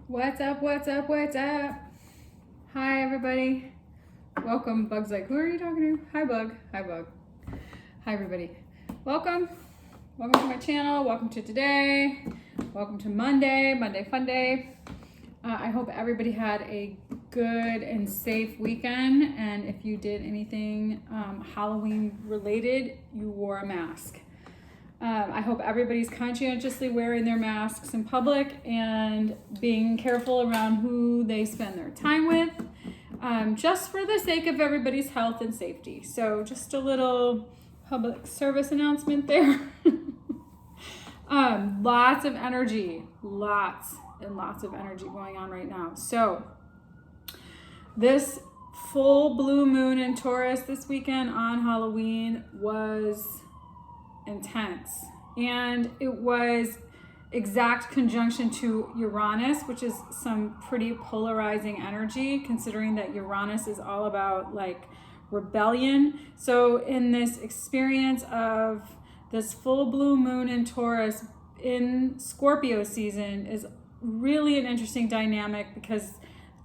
What's up, what's up, what's up? Hi, everybody. Welcome. Bug's like, who are you talking to? Hi, Bug. Hi, Bug. Hi, everybody. Welcome. Welcome to my channel. Welcome to today. Welcome to Monday Fun Day. I hope everybody had a good and safe weekend. And if you did anything Halloween related, you wore a mask. I hope everybody's conscientiously wearing their masks in public and being careful around who they spend their time with, just for the sake of everybody's health and safety. So just a little public service announcement there. Lots of energy, lots and lots of energy going on right now. So this full blue moon in Taurus this weekend on Halloween was intense, and it was exact conjunction to Uranus, which is some pretty polarizing energy, considering that Uranus is all about like rebellion. So in this experience of this full blue moon in Taurus in Scorpio season is really an interesting dynamic, because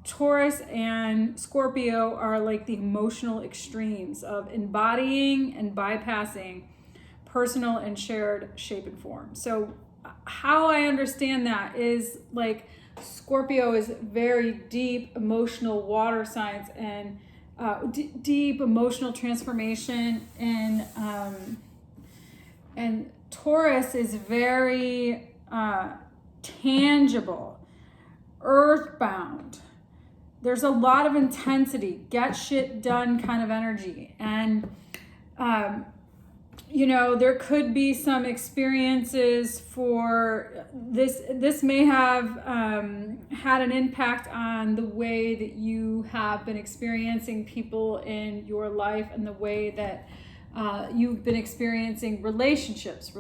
Taurus and Scorpio are like the emotional extremes of embodying and bypassing personal and shared shape and form. So how I understand that is like Scorpio is very deep emotional water signs and deep emotional transformation, and Taurus is very tangible, earthbound. There's a lot of intensity, get shit done kind of energy. And there could be some experiences for this. This may have had an impact on the way that you have been experiencing people in your life and the way that you've been experiencing relationships,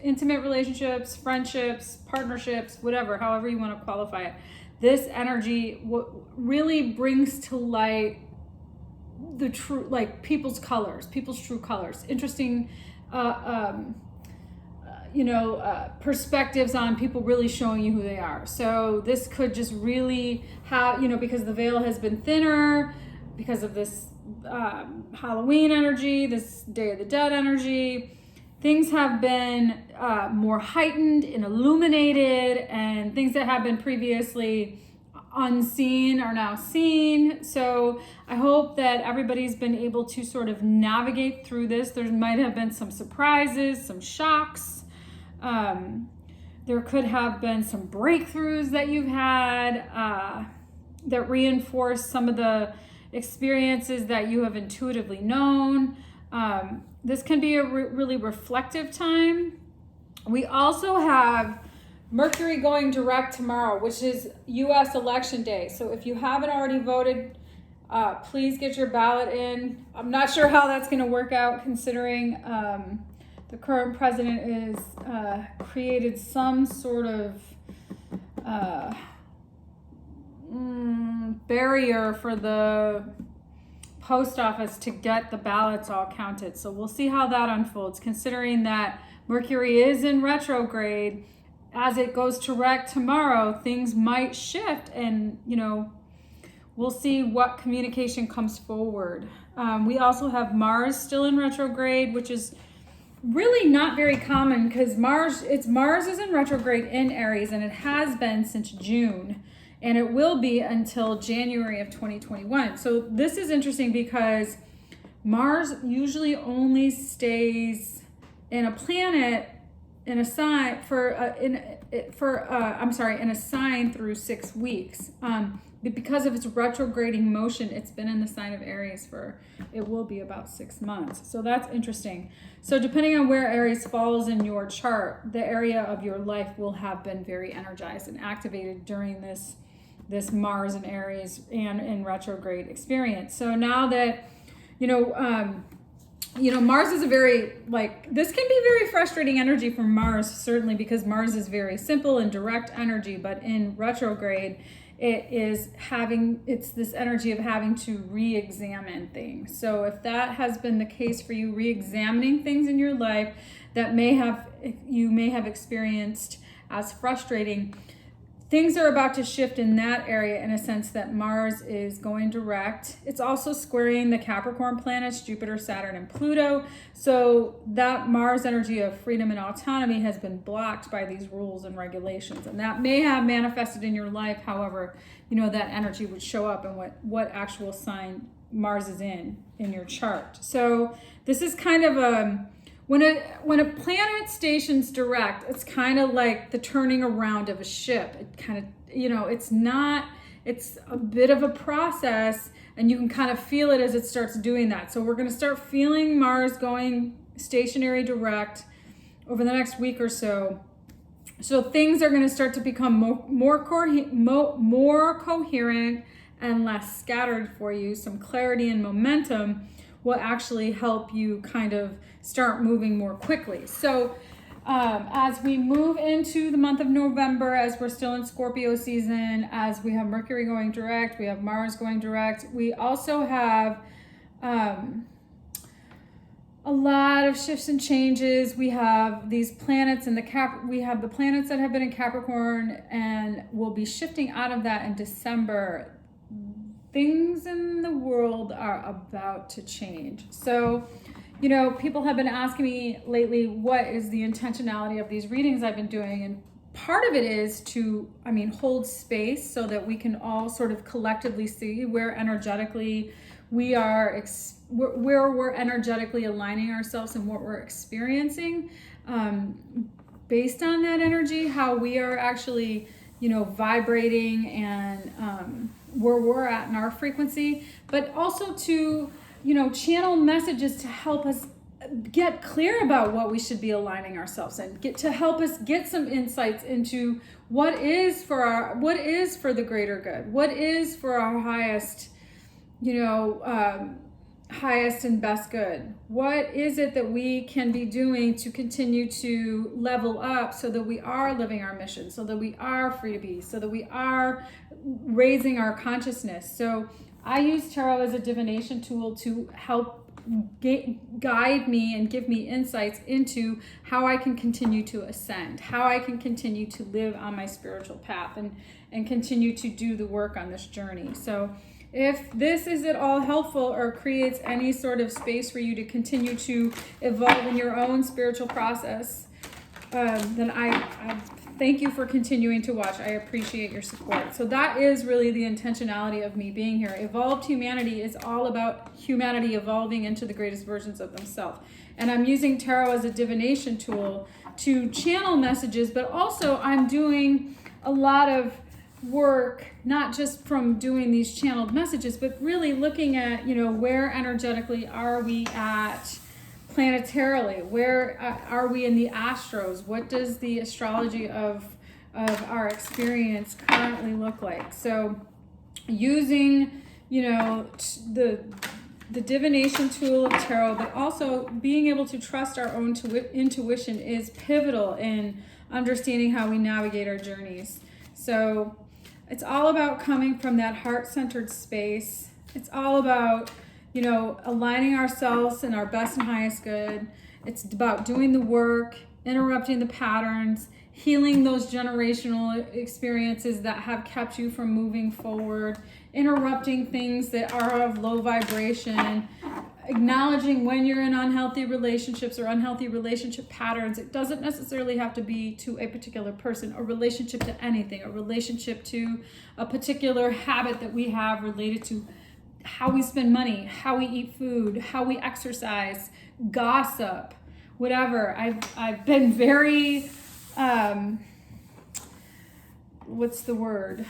intimate relationships, friendships, partnerships, whatever, however you want to qualify it. This energy really brings to light the true, like people's true colors, interesting perspectives on people really showing you who they are. So this could just really have, because the veil has been thinner because of this Halloween energy, this Day of the Dead energy, things have been more heightened and illuminated, and things that have been previously unseen are now seen. So I hope that everybody's been able to sort of navigate through this. There might have been some surprises, some shocks. There could have been some breakthroughs that you've had that reinforce some of the experiences that you have intuitively known. This can be a really reflective time. We also have Mercury going direct tomorrow, which is U.S. election day. So if you haven't already voted, please get your ballot in. I'm not sure how that's going to work out, considering the current president is created some sort of barrier for the post office to get the ballots all counted. So we'll see how that unfolds, considering that Mercury is in retrograde. As it goes direct tomorrow, things might shift, and we'll see what communication comes forward. We also have Mars still in retrograde, which is really not very common, because Mars is in retrograde in Aries, and it has been since June, and it will be until January of 2021. So this is interesting because Mars usually only stays in a planet in a sign in a sign through 6 weeks. But because of its retrograding motion, it's been in the sign of Aries it will be about 6 months. So that's interesting. So depending on where Aries falls in your chart, the area of your life will have been very energized and activated during this Mars and Aries and in retrograde experience. So now that Mars is this can be very frustrating energy for Mars, certainly, because Mars is very simple and direct energy, but in retrograde, it's this energy of having to re-examine things. So if that has been the case for you, re-examining things in your life that you may have experienced as frustrating, things are about to shift in that area in a sense that Mars is going direct. It's also squaring the Capricorn planets, Jupiter, Saturn, and Pluto. So that Mars energy of freedom and autonomy has been blocked by these rules and regulations. And that may have manifested in your life. However, that energy would show up in what actual sign Mars is in your chart. So this is kind of when a planet stations direct, it's kind of like the turning around of a ship. It kind of, it's a bit of a process, and you can kind of feel it as it starts doing that. So we're going to start feeling Mars going stationary direct over the next week or so. So things are going to start to become more coherent and less scattered for you. Some clarity and momentum will actually help you kind of start moving more quickly. So as we move into the month of November, as we're still in Scorpio season, as we have Mercury going direct, we have Mars going direct, we also have a lot of shifts and changes. We have these planets in we have the planets that have been in Capricorn, and we'll be shifting out of that in December. Things in the world are about to change. So, people have been asking me lately, what is the intentionality of these readings I've been doing? And part of it is to, hold space so that we can all sort of collectively see where energetically we are, where we're energetically aligning ourselves and what we're experiencing. Based on that energy, how we are actually, vibrating and where we're at in our frequency, but also to, channel messages to help us get clear about what we should be aligning ourselves in, to help us get some insights into what is for the greater good, what is for our highest, highest and best good. What is it that we can be doing to continue to level up so that we are living our mission, so that we are free to be, so that we are raising our consciousness. So I use tarot as a divination tool to help guide me and give me insights into how I can continue to ascend, how I can continue to live on my spiritual path and continue to do the work on this journey. So if this is at all helpful or creates any sort of space for you to continue to evolve in your own spiritual process, then I thank you for continuing to watch. I appreciate your support. So that is really the intentionality of me being here. Evolved Humanity is all about humanity evolving into the greatest versions of themselves. And I'm using tarot as a divination tool to channel messages, but also I'm doing a lot of work, not just from doing these channeled messages, but really looking at, where energetically are we at planetarily? Where are we in the astros? What does the astrology of our experience currently look like? So using, the divination tool of tarot, but also being able to trust our own intuition is pivotal in understanding how we navigate our journeys. So it's all about coming from that heart-centered space. It's all about, aligning ourselves in our best and highest good. It's about doing the work, interrupting the patterns, healing those generational experiences that have kept you from moving forward, interrupting things that are of low vibration, acknowledging when you're in unhealthy relationships or unhealthy relationship patterns. It doesn't necessarily have to be to a particular person, a relationship to anything, a relationship to a particular habit that we have related to how we spend money, how we eat food, how we exercise, gossip, whatever. I've been very, what's the word?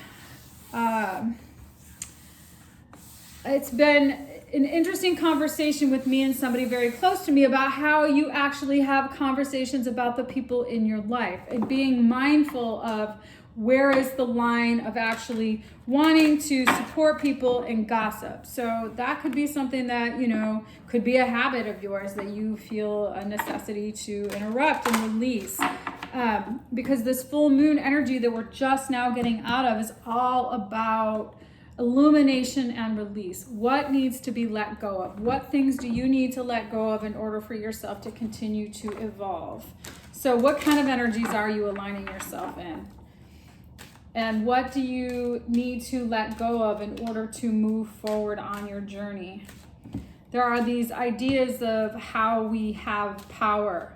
It's been an interesting conversation with me and somebody very close to me about how you actually have conversations about the people in your life and being mindful of where is the line of actually wanting to support people and gossip. So that could be something that, could be a habit of yours that you feel a necessity to interrupt and release. Because this full moon energy that we're just now getting out of is all about illumination and release. What needs to be let go of? What things do you need to let go of in order for yourself to continue to evolve? So what kind of energies are you aligning yourself in? And what do you need to let go of in order to move forward on your journey? There are these ideas of how we have power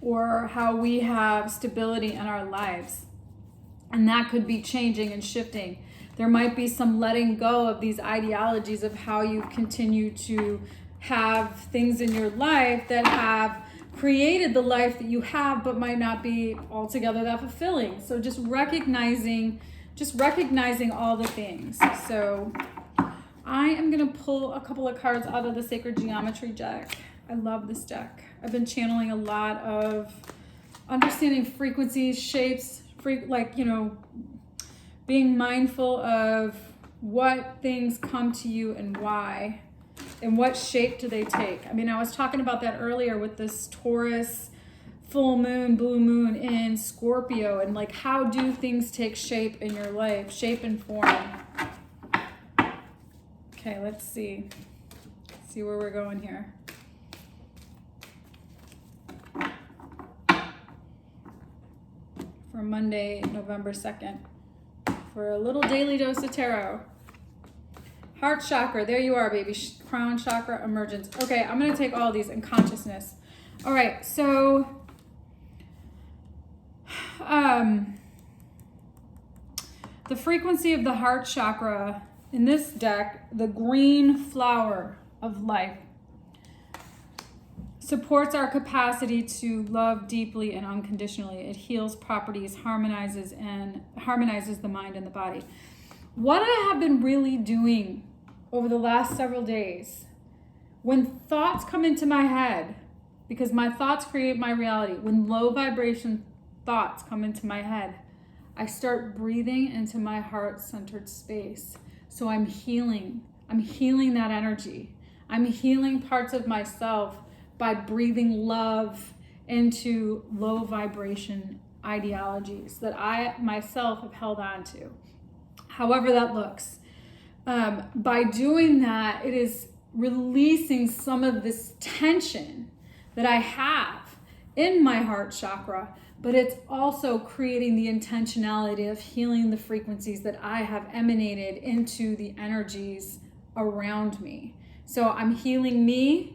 or how we have stability in our lives. And that could be changing and shifting. There might be some letting go of these ideologies of how you continue to have things in your life that have created the life that you have, but might not be altogether that fulfilling. So just recognizing all the things. So I am going to pull a couple of cards out of the Sacred Geometry deck. I love this deck. I've been channeling a lot of understanding frequencies, shapes, being mindful of what things come to you and why, and what shape do they take. I mean, I was talking about that earlier with this Taurus full moon, blue moon in Scorpio, and like, how do things take shape in your life, shape and form. Okay, let's see where we're going here. For Monday, November 2nd, for a little daily dose of tarot. Heart chakra, there you are, baby. Crown chakra, emergence. Okay, I'm going to take all these in consciousness. All right, so the frequency of the heart chakra in this deck, the green flower of life, supports our capacity to love deeply and unconditionally. It heals properties, harmonizes the mind and the body. What I have been really doing over the last several days, when thoughts come into my head, because my thoughts create my reality, when low vibration thoughts come into my head, I start breathing into my heart-centered space. So I'm healing that energy. I'm healing parts of myself by breathing love into low vibration ideologies that I myself have held on to. However that looks. By doing that, it is releasing some of this tension that I have in my heart chakra, but it's also creating the intentionality of healing the frequencies that I have emanated into the energies around me. So I'm healing me,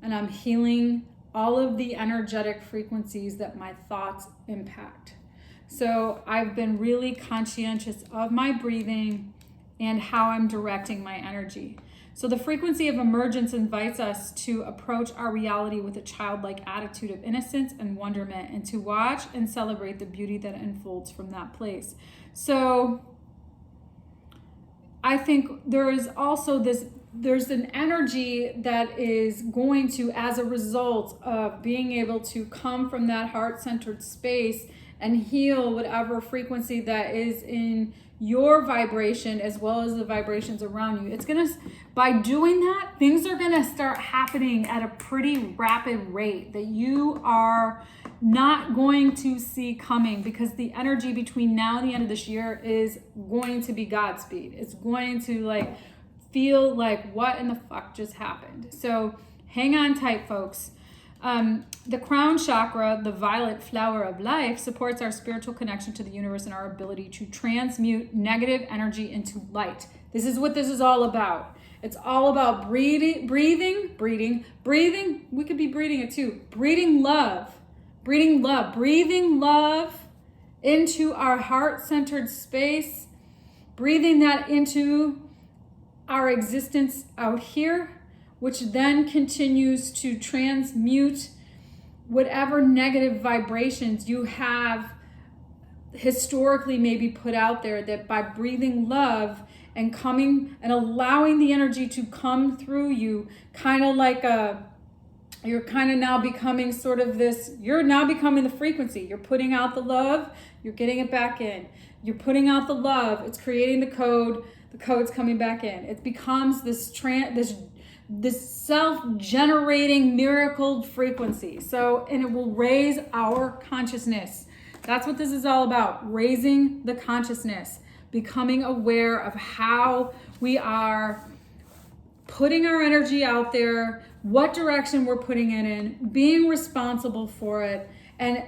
and I'm healing all of the energetic frequencies that my thoughts impact. So I've been really conscientious of my breathing and how I'm directing my energy. So the frequency of emergence invites us to approach our reality with a childlike attitude of innocence and wonderment, and to watch and celebrate the beauty that unfolds from that place. So I think there is also there's an energy that is going to, as a result of being able to come from that heart-centered space and heal whatever frequency that is in your vibration as well as the vibrations around you. It's gonna, by doing that, things are gonna start happening at a pretty rapid rate that you are not going to see coming, because the energy between now and the end of this year is going to be Godspeed. It's going to feel like, what in the fuck just happened? So hang on tight, folks. The crown chakra, the violet flower of life, supports our spiritual connection to the universe and our ability to transmute negative energy into light. This is what this is all about. It's all about breathing. We could be breathing it too. Breathing love into our heart-centered space, breathing that into our existence out here, which then continues to transmute whatever negative vibrations you have historically maybe put out there, that by breathing love and coming and allowing the energy to come through you, you're kind of now becoming sort of this, you're now becoming the frequency. You're putting out the love, you're getting it back in. You're putting out the love, it's creating the code's coming back in. It becomes this self-generating miracle frequency. So, and it will raise our consciousness. That's what this is all about, raising the consciousness, becoming aware of how we are putting our energy out there, what direction we're putting it in, being responsible for it, and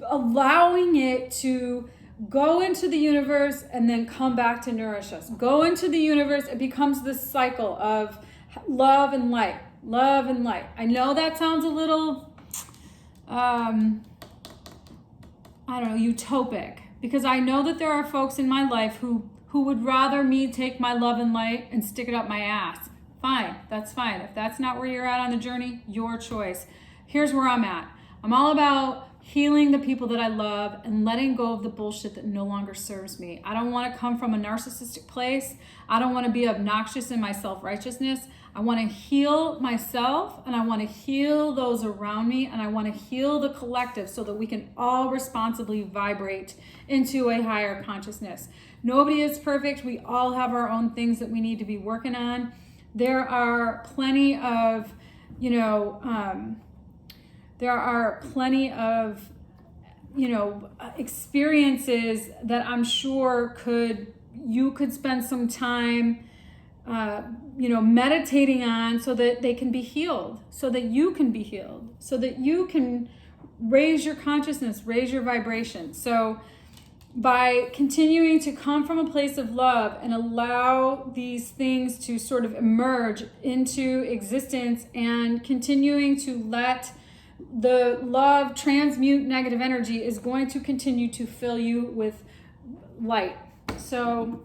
allowing it to go into the universe and then come back to nourish us. Go into the universe. It becomes this cycle of love and light, love and light. I know that sounds a little, I don't know, utopic, because I know that there are folks in my life who would rather me take my love and light and stick it up my ass. Fine, that's fine. If that's not where you're at on the journey, your choice. Here's where I'm at. I'm all about healing the people that I love and letting go of the bullshit that no longer serves me. I don't want to come from a narcissistic place. I don't want to be obnoxious in my self-righteousness. I want to heal myself, and I want to heal those around me, and I want to heal the collective so that we can all responsibly vibrate into a higher consciousness. Nobody is perfect. We all have our own things that we need to be working on. There are plenty of, experiences that I'm sure you could spend some time meditating on, so that they can be healed, so that you can be healed, so that you can raise your consciousness, raise your vibration. So by continuing to come from a place of love and allow these things to sort of emerge into existence, and continuing to let the love transmute negative energy, is going to continue to fill you with light. So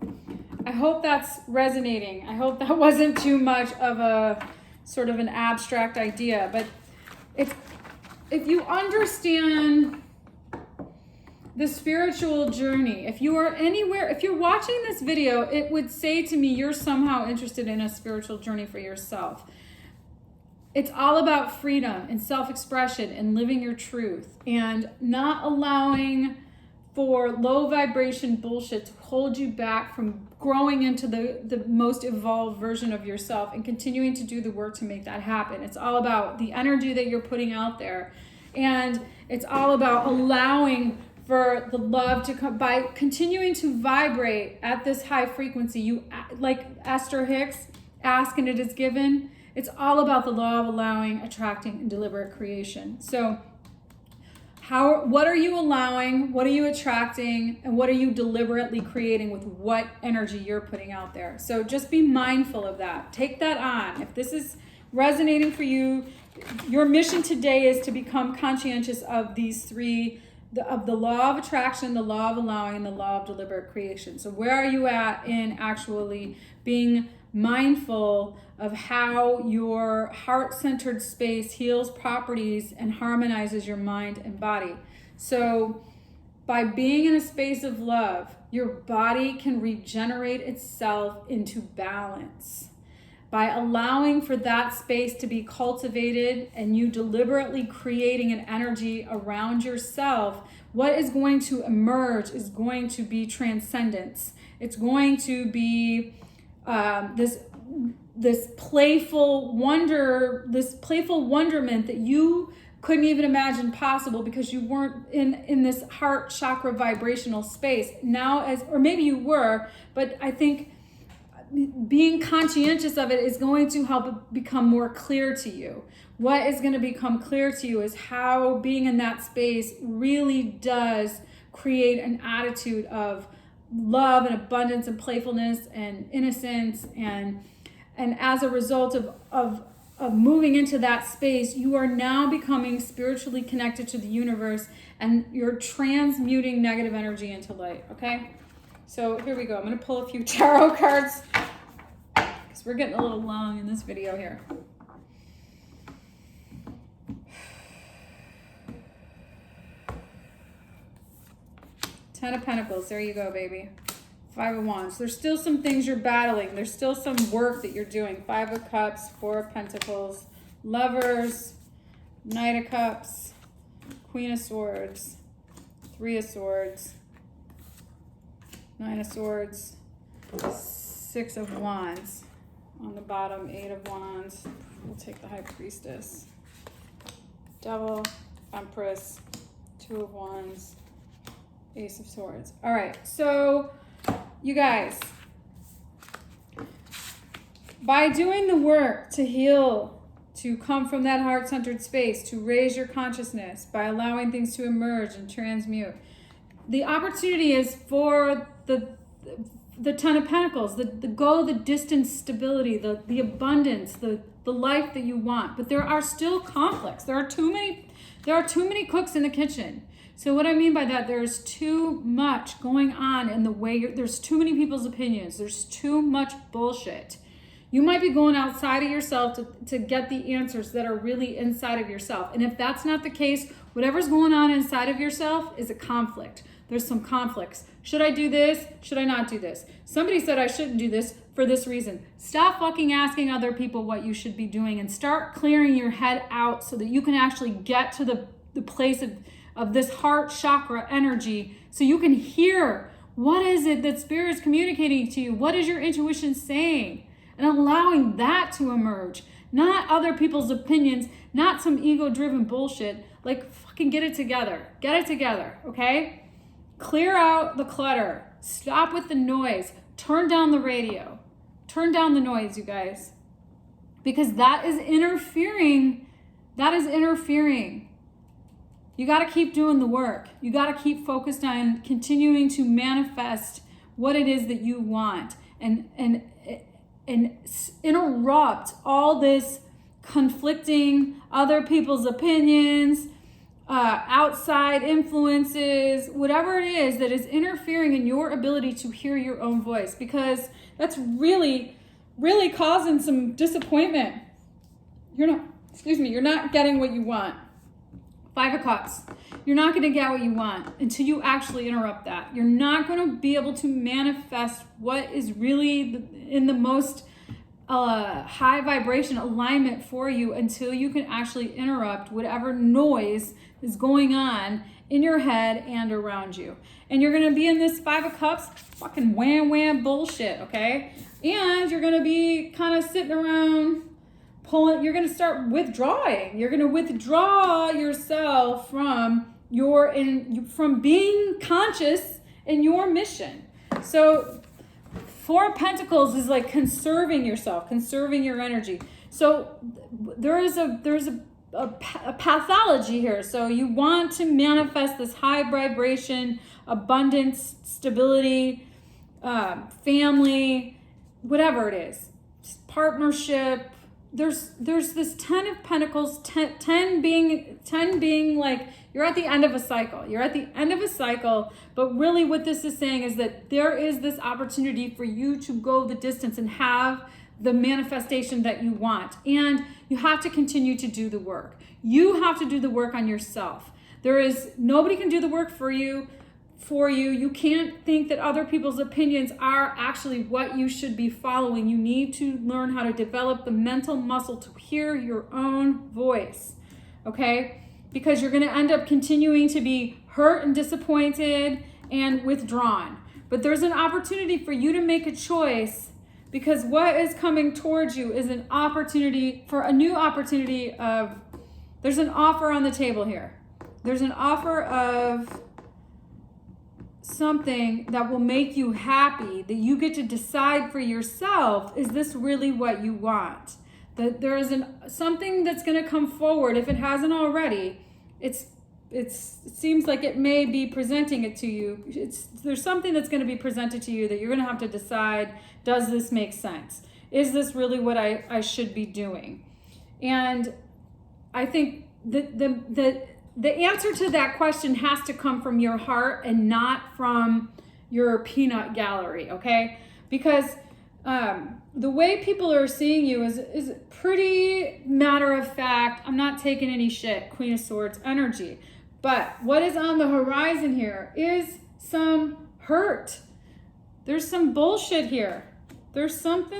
I hope that's resonating. I hope that wasn't too much of a sort of an abstract idea, but if you understand the spiritual journey, if you are anywhere, if you're watching this video, it would say to me you're somehow interested in a spiritual journey for yourself. It's all about freedom and self-expression and living your truth, and not allowing for low vibration bullshit to hold you back from growing into the most evolved version of yourself and continuing to do the work to make that happen. It's all about the energy that you're putting out there, and it's all about allowing for the love to come by continuing to vibrate at this high frequency. You, like Esther Hicks, ask and it is given. It's all about the law of allowing, attracting, and deliberate creation. So what are you allowing, what are you attracting, and what are you deliberately creating with what energy you're putting out there? So just be mindful of that. Take that on. If this is resonating for you, your mission today is to become conscientious of these three, of the law of attraction, the law of allowing, and the law of deliberate creation. So where are you at in actually being mindful of how your heart-centered space heals properties and harmonizes your mind and body? So by being in a space of love, your body can regenerate itself into balance. By allowing for that space to be cultivated and you deliberately creating an energy around yourself, what is going to emerge is going to be transcendence. It's going to be this playful wonderment that you couldn't even imagine possible because you weren't in this heart chakra vibrational space. Now, or maybe you were, but I think being conscientious of it is going to help it become more clear to you. What is going to become clear to you is how being in that space really does create an attitude of love and abundance and playfulness and innocence, and as a result of moving into that space, you are now becoming spiritually connected to the universe, and you're transmuting negative energy into light. Okay, so here we go. I'm going to pull a few tarot cards because we're getting a little long in this video here. Ten of Pentacles, there you go, baby. Five of Wands. There's still some things you're battling. There's still some work that you're doing. Five of Cups, Four of Pentacles, Lovers, Knight of Cups, Queen of Swords, Three of Swords, Nine of Swords, Six of Wands. On the bottom, Eight of Wands. We'll take the High Priestess. Devil, Empress, Two of Wands, Ace of Swords. All right, so you guys, by doing the work to heal, to come from that heart-centered space, to raise your consciousness, by allowing things to emerge and transmute, the opportunity is for the Ten of Pentacles, the distance stability, the abundance, the life that you want. But there are still conflicts. There are too many cooks in the kitchen. So what I mean by that, there's too much going on in the way there's too many people's opinions. There's too much bullshit. You might be going outside of yourself to get the answers that are really inside of yourself. And if that's not the case, whatever's going on inside of yourself is a conflict. There's some conflicts. Should I do this? Should I not do this? Somebody said I shouldn't do this for this reason. Stop fucking asking other people what you should be doing and start clearing your head out so that you can actually get to the place of this heart chakra energy so you can hear what is it that Spirit's communicating to you? What is your intuition saying? And allowing that to emerge. Not other people's opinions, not some ego-driven bullshit. Like, fucking get it together. Get it together, okay? Clear out the clutter. Stop with the noise. Turn down the radio. Turn down the noise, you guys. Because that is interfering. That is interfering. You got to keep doing the work. You got to keep focused on continuing to manifest what it is that you want. And interrupt all this conflicting other people's opinions, outside influences, whatever it is that is interfering in your ability to hear your own voice, because that's really, really causing some disappointment. You're not getting what you want. Five of Cups. You're not going to get what you want until you actually interrupt that. You're not going to be able to manifest what is really in the most high vibration alignment for you until you can actually interrupt whatever noise is going on in your head and around you. And you're going to be in this Five of Cups fucking wham bullshit, okay? And you're going to be kind of sitting around you're going to start withdrawing. You're going to withdraw yourself from from being conscious in your mission. So Four of Pentacles is like conserving yourself, conserving your energy. So there's a pathology here. So you want to manifest this high vibration, abundance, stability, family, whatever it is, partnership. There's this 10 of Pentacles, 10 being like you're at the end of a cycle. You're at the end of a cycle, but really what this is saying is that there is this opportunity for you to go the distance and have the manifestation that you want. And you have to continue to do the work. You have to do the work on yourself. Nobody can do the work for you. You can't think that other people's opinions are actually what you should be following. You need to learn how to develop the mental muscle to hear your own voice, okay? Because you're going to end up continuing to be hurt and disappointed and withdrawn. But there's an opportunity for you to make a choice, because what is coming towards you is an opportunity for a new opportunity there's an offer on the table here. There's an offer of something that will make you happy, that you get to decide for yourself, is this really what you want? That there is something that's going to come forward, if it hasn't already. It seems like it may be presenting it to you. There's something that's going to be presented to you that you're going to have to decide, does this make sense? Is this really what I should be doing? And I think that the answer to that question has to come from your heart and not from your peanut gallery, okay? Because the way people are seeing you is pretty matter of fact. I'm not taking any shit, Queen of Swords energy. But what is on the horizon here is some hurt. There's some bullshit here. There's some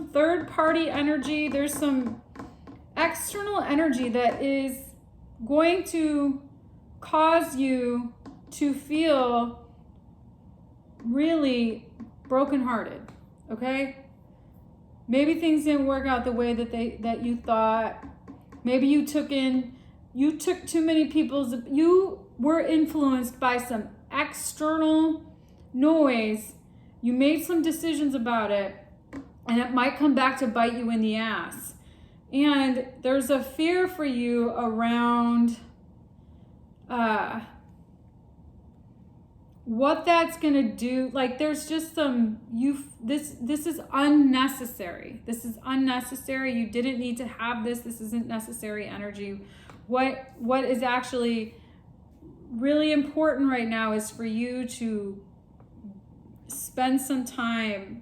third party energy. There's some external energy that is going to cause you to feel really brokenhearted, okay? Maybe things didn't work out the way that you thought. Maybe you took too many you were influenced by some external noise. You made some decisions about it, and it might come back to bite you in the ass. And there's a fear for you around what that's gonna do, like there's just some this is unnecessary. This is unnecessary. You didn't need to have this. This isn't necessary energy. What is actually really important right now is for you to spend some time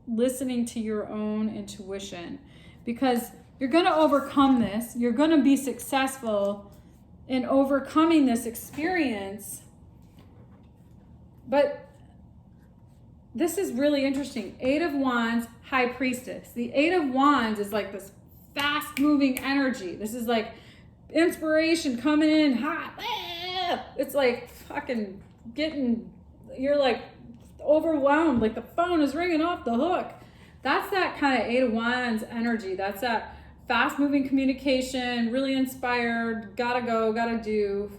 listening to your own intuition, because you're going to overcome this. You're going to be successful in overcoming this experience. But this is really interesting. 8 of Wands, High Priestess. The 8 of Wands is like this fast moving energy. This is like inspiration coming in hot. It's like fucking you're like overwhelmed, like the phone is ringing off the hook. That's that kind of 8 of Wands energy. That's that fast moving communication, really inspired, gotta go, gotta do,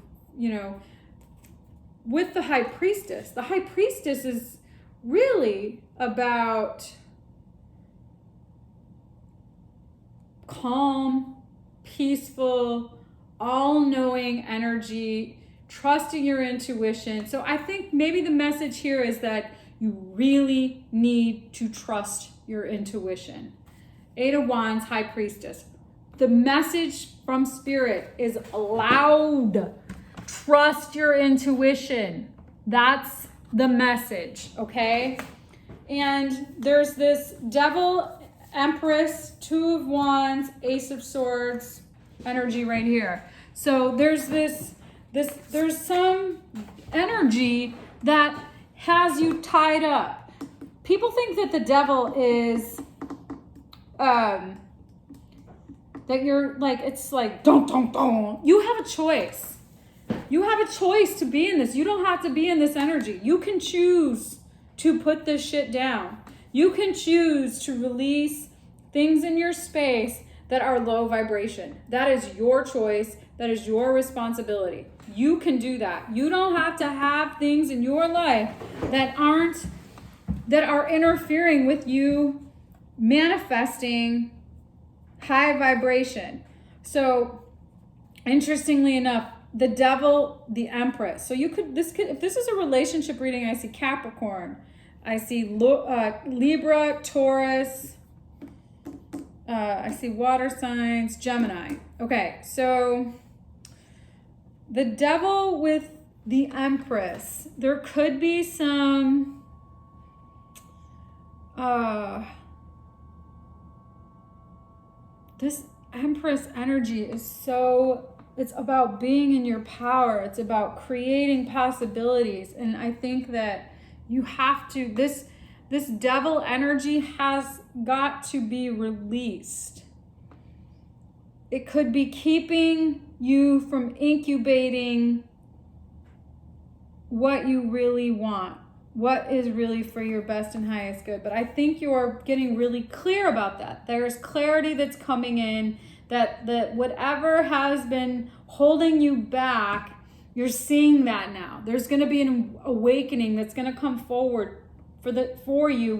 with the High Priestess. The High Priestess is really about calm, peaceful, all-knowing energy, trusting your intuition. So I think maybe the message here is that you really need to trust your intuition. 8 of Wands, High Priestess. The message from Spirit is loud. Trust your intuition. That's the message, okay? And there's this Devil, Empress, 2 of Wands, Ace of Swords energy right here. So there's there's some energy that has you tied up. People think that the devil is that you're like, it's like don't. You have a choice. You have a choice to be in this. You don't have to be in this energy. You can choose to put this shit down. You can choose to release things in your space that are low vibration. That is your choice. That is your responsibility. You can do that. You don't have to have things in your life that are interfering with you manifesting high vibration. So interestingly enough, the Devil, the Empress. So if this is a relationship reading, I see Capricorn, I see Libra, Taurus, I see water signs, Gemini. Okay, so the Devil with the Empress, there could be some this Empress energy is it's about being in your power. It's about creating possibilities. And I think that you have to, this devil energy has got to be released. It could be keeping you from incubating what you really want, what is really for your best and highest good. But I think you're getting really clear about that. There's clarity that's coming in, that whatever has been holding you back, you're seeing that now. There's going to be an awakening that's going to come forward for you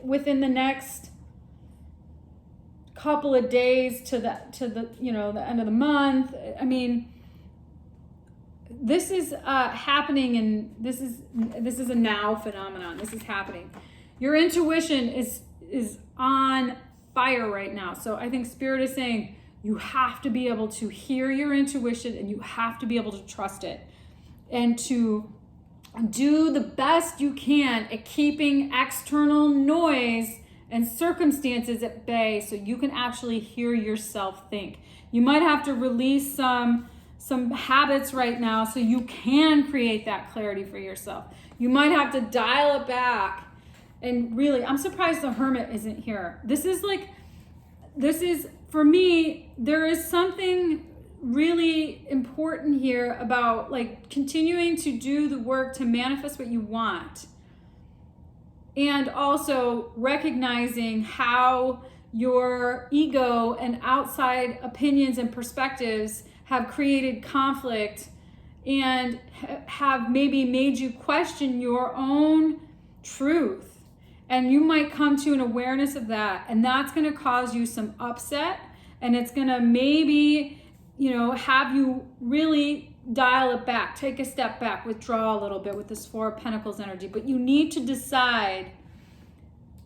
within the next couple of days to the the end of the month. I mean, this is happening, and this is a now phenomenon. This is happening. Your intuition is on fire right now. So I think Spirit is saying you have to be able to hear your intuition, and you have to be able to trust it, and to do the best you can at keeping external noise and circumstances at bay so you can actually hear yourself think. You might have to release some habits right now so you can create that clarity for yourself. You might have to dial it back. And really, I'm surprised the Hermit isn't here. This is for me, there is something really important here about like continuing to do the work to manifest what you want. And also recognizing how your ego and outside opinions and perspectives have created conflict and have maybe made you question your own truth. And you might come to an awareness of that, and that's going to cause you some upset, and it's going to maybe, have you really dial it back, take a step back, withdraw a little bit with this Four of Pentacles energy. But you need to decide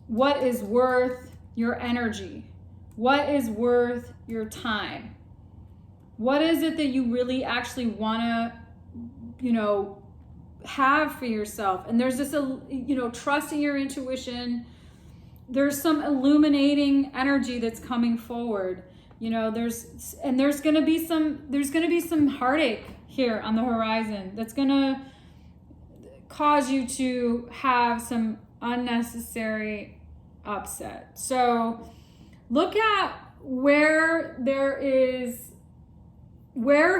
what is worth your energy, what is worth your time. What is it that you really actually want to, have for yourself? And there's this, trusting your intuition. There's some illuminating energy that's coming forward. There's going to be some heartache here on the horizon that's going to cause you to have some unnecessary upset. So look at where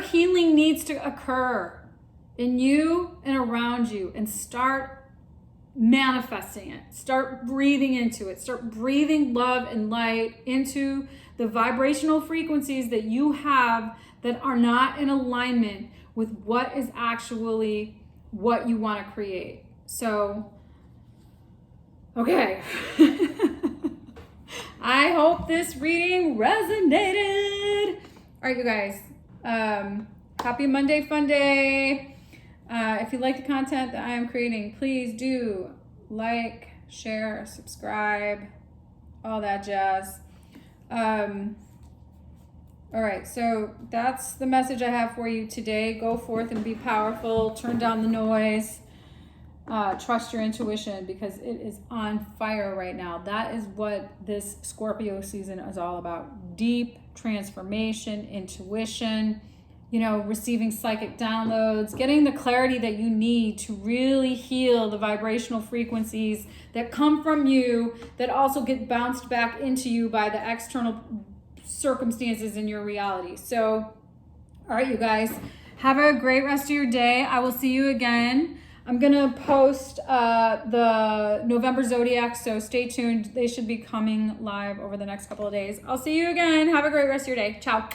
healing needs to occur in you and around you, and start manifesting it. Start breathing into it. Start breathing love and light into the vibrational frequencies that you have that are not in alignment with what is actually what you want to create. So, okay. I hope this reading resonated. All right, you guys. Happy Monday Fun Day. If you like the content that I am creating, please do like, share, subscribe, all that jazz. All right, so that's the message I have for you today. Go forth and be powerful. Turn down the noise. Trust your intuition, because it is on fire right now. That is what this Scorpio season is all about. Deep transformation, intuition, receiving psychic downloads, getting the clarity that you need to really heal the vibrational frequencies that come from you, that also get bounced back into you by the external circumstances in your reality. So, all right, you guys, have a great rest of your day. I will see you again. I'm going to post the November Zodiac, so stay tuned. They should be coming live over the next couple of days. I'll see you again. Have a great rest of your day. Ciao.